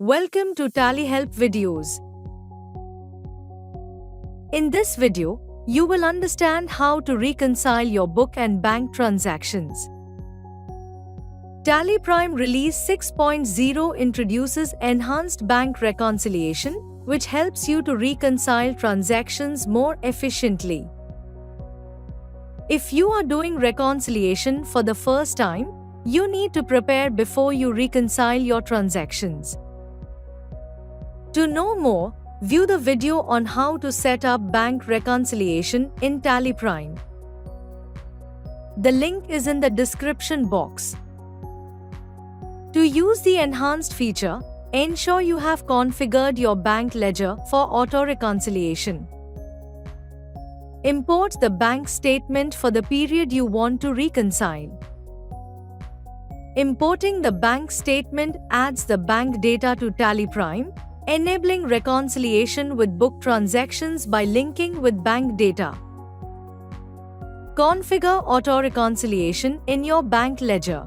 Welcome to Tally Help videos. In this video, you will understand how to reconcile your book and bank transactions. Tally Prime Release 6.0 introduces enhanced bank reconciliation, which helps you to reconcile transactions more efficiently. If you are doing reconciliation for the first time, you need to prepare before you reconcile your transactions. To know more, view the video on how to set up bank reconciliation in Tally Prime. The link is in the description box. To use the enhanced feature, ensure you have configured your bank ledger for auto-reconciliation. Import the bank statement for the period you want to reconcile. Importing the bank statement adds the bank data to Tally Prime, enabling reconciliation with book transactions by linking with bank data. Configure auto-reconciliation in your bank ledger.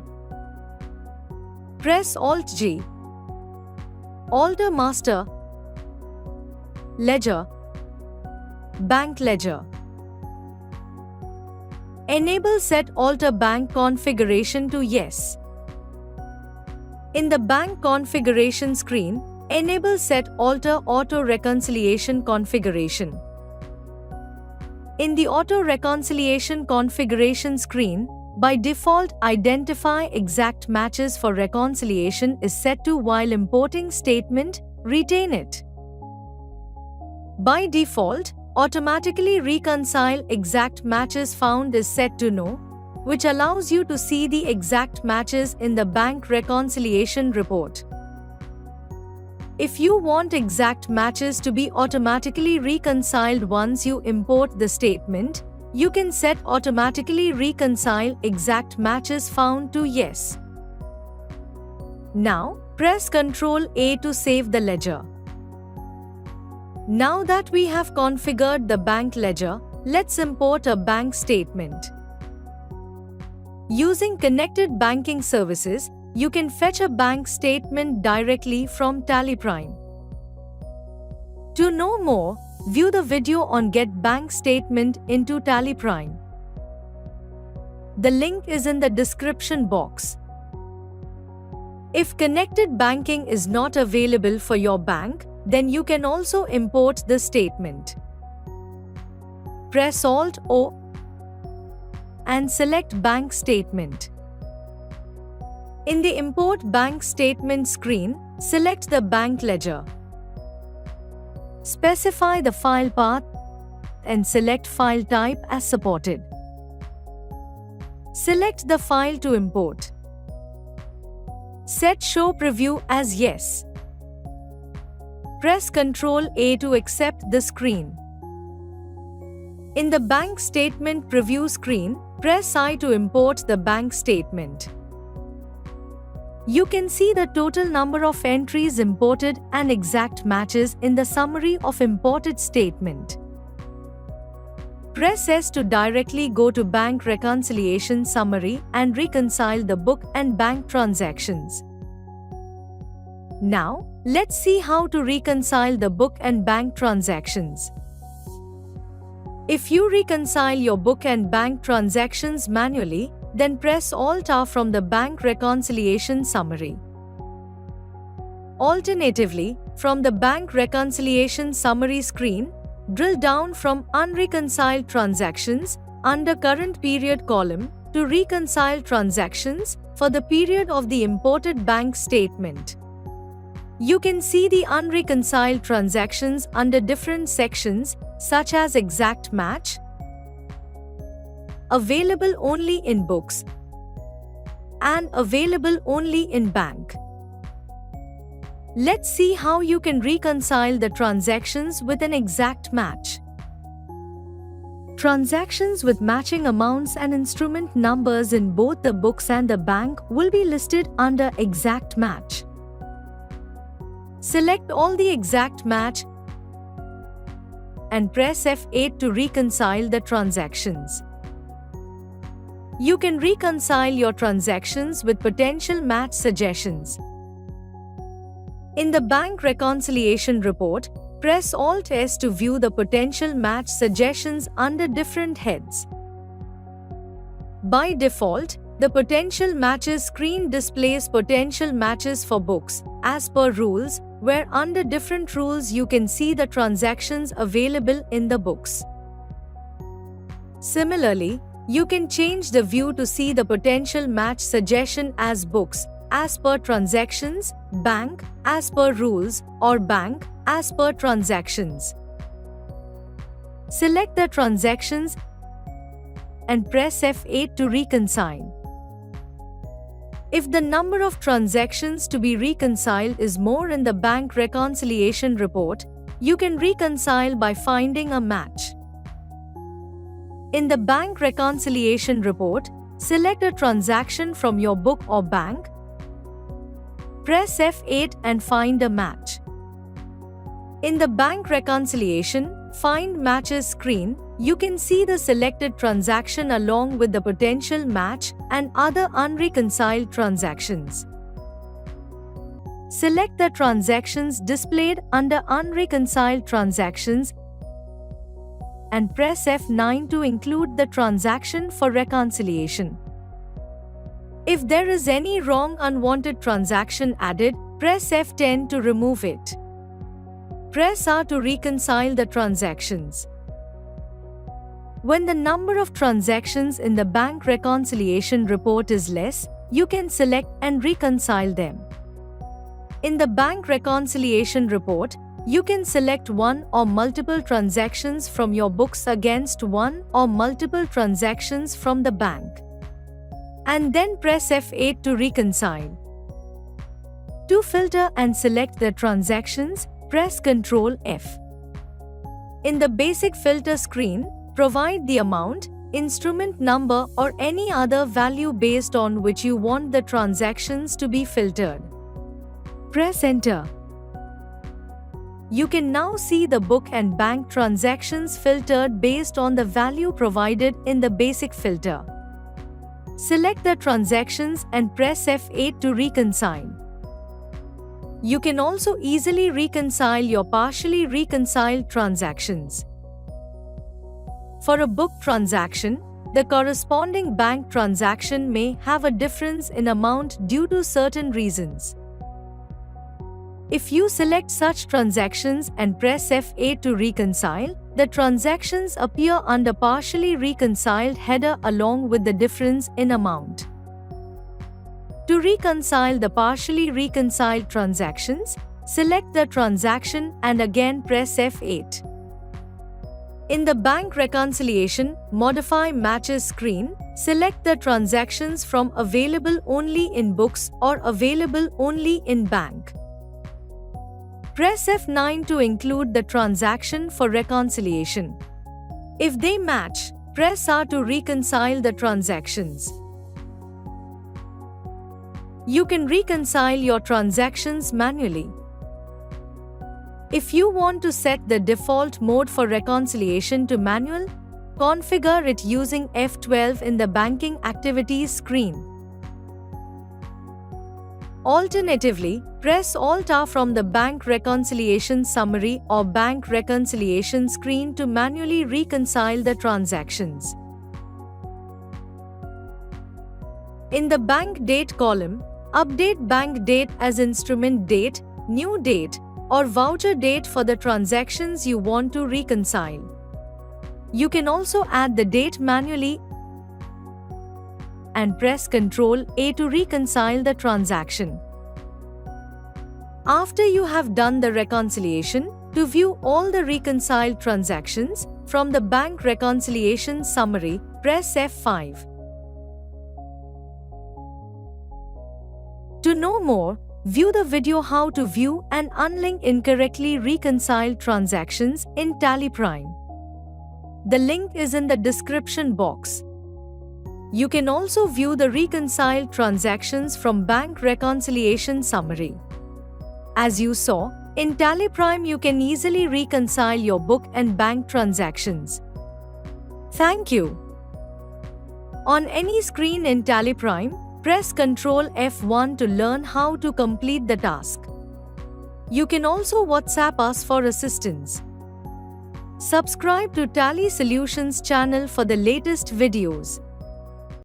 Press Alt-G. Alter Master Ledger, Bank Ledger. Enable Set Alter Bank Configuration to Yes. In the Bank Configuration screen, enable Set Alter Auto Reconciliation Configuration. In the Auto Reconciliation Configuration screen, by default, Identify Exact Matches for Reconciliation is set to while importing statement, retain it. By default, Automatically Reconcile Exact Matches Found is set to No, which allows you to see the exact matches in the bank reconciliation report. If you want exact matches to be automatically reconciled once you import the statement, you can set Automatically Reconcile Exact Matches Found to Yes. Now, press Ctrl A to save the ledger. Now that we have configured the bank ledger, let's import a bank statement. Using connected banking services, you can fetch a bank statement directly from Tally Prime. To know more, view the video on Get Bank Statement into Tally Prime. The link is in the description box. If connected banking is not available for your bank, then you can also import the statement. Press Alt-O and select Bank Statement. In the Import Bank Statement screen, select the bank ledger. Specify the file path and select file type as supported. Select the file to import. Set Show Preview as Yes. Press Ctrl A to accept the screen. In the Bank Statement Preview screen, press I to import the bank statement. You can see the total number of entries imported and exact matches in the summary of imported statement. Press S to directly go to Bank Reconciliation Summary and reconcile the book and bank transactions. Now, let's see how to reconcile the book and bank transactions. If you reconcile your book and bank transactions manually, then press Alt-R from the Bank Reconciliation Summary. Alternatively, from the Bank Reconciliation Summary screen, drill down from Unreconciled Transactions under Current Period column to Reconcile Transactions for the period of the imported bank statement. You can see the unreconciled transactions under different sections such as Exact Match, Available only in books, and Available only in bank. Let's see how you can reconcile the transactions with an exact match. Transactions with matching amounts and instrument numbers in both the books and the bank will be listed under Exact Match. Select all the exact match and press F8 to reconcile the transactions. You can reconcile your transactions with potential match suggestions. In the bank reconciliation report, press Alt-S to view the potential match suggestions under different heads. By default, the potential matches screen displays potential matches for books, as per rules, where under different rules you can see the transactions available in the books. Similarly, you can change the view to see the potential match suggestion as books, as per transactions, bank, as per rules, or bank, as per transactions. Select the transactions and press F8 to reconcile. If the number of transactions to be reconciled is more in the bank reconciliation report, you can reconcile by finding a match. In the bank reconciliation report, select a transaction from your book or bank. Press F8 and find a match. In the bank reconciliation Find Matches screen, you can see the selected transaction along with the potential match and other unreconciled transactions. Select the transactions displayed under Unreconciled Transactions and press F9 to include the transaction for reconciliation. If there is any wrong unwanted transaction added, press F10 to remove it. Press R to reconcile the transactions. When the number of transactions in the bank reconciliation report is less, you can select and reconcile them. In the bank reconciliation report, you can select one or multiple transactions from your books against one or multiple transactions from the bank. And then press F8 to reconcile. To filter and select the transactions, press Ctrl F. In the basic filter screen, provide the amount, instrument number or any other value based on which you want the transactions to be filtered. Press Enter. You can now see the book and bank transactions filtered based on the value provided in the basic filter. Select the transactions and press F8 to reconcile. You can also easily reconcile your partially reconciled transactions. For a book transaction, the corresponding bank transaction may have a difference in amount due to certain reasons. If you select such transactions and press F8 to reconcile, the transactions appear under partially reconciled header along with the difference in amount. To reconcile the partially reconciled transactions, select the transaction and again press F8. In the bank reconciliation Modify Matches screen, select the transactions from Available Only in Books or Available Only in Bank. Press F9 to include the transaction for reconciliation. If they match, press R to reconcile the transactions. You can reconcile your transactions manually. If you want to set the default mode for reconciliation to manual, configure it using F12 in the Banking Activities screen. Alternatively, press Alt-R from the Bank Reconciliation Summary or Bank Reconciliation screen to manually reconcile the transactions. In the Bank Date column, update bank date as instrument date, new date, or voucher date for the transactions you want to reconcile. You can also add the date manually and press Ctrl A to reconcile the transaction. After you have done the reconciliation, to view all the reconciled transactions from the Bank Reconciliation Summary, press F5. To know more, view the video how to view and unlink incorrectly reconciled transactions in TallyPrime. The link is in the description box. You can also view the reconciled transactions from Bank Reconciliation Summary. As you saw, in TallyPrime you can easily reconcile your book and bank transactions. Thank you. On any screen in TallyPrime, press Ctrl F1 to learn how to complete the task. You can also WhatsApp us for assistance. Subscribe to Tally Solutions channel for the latest videos.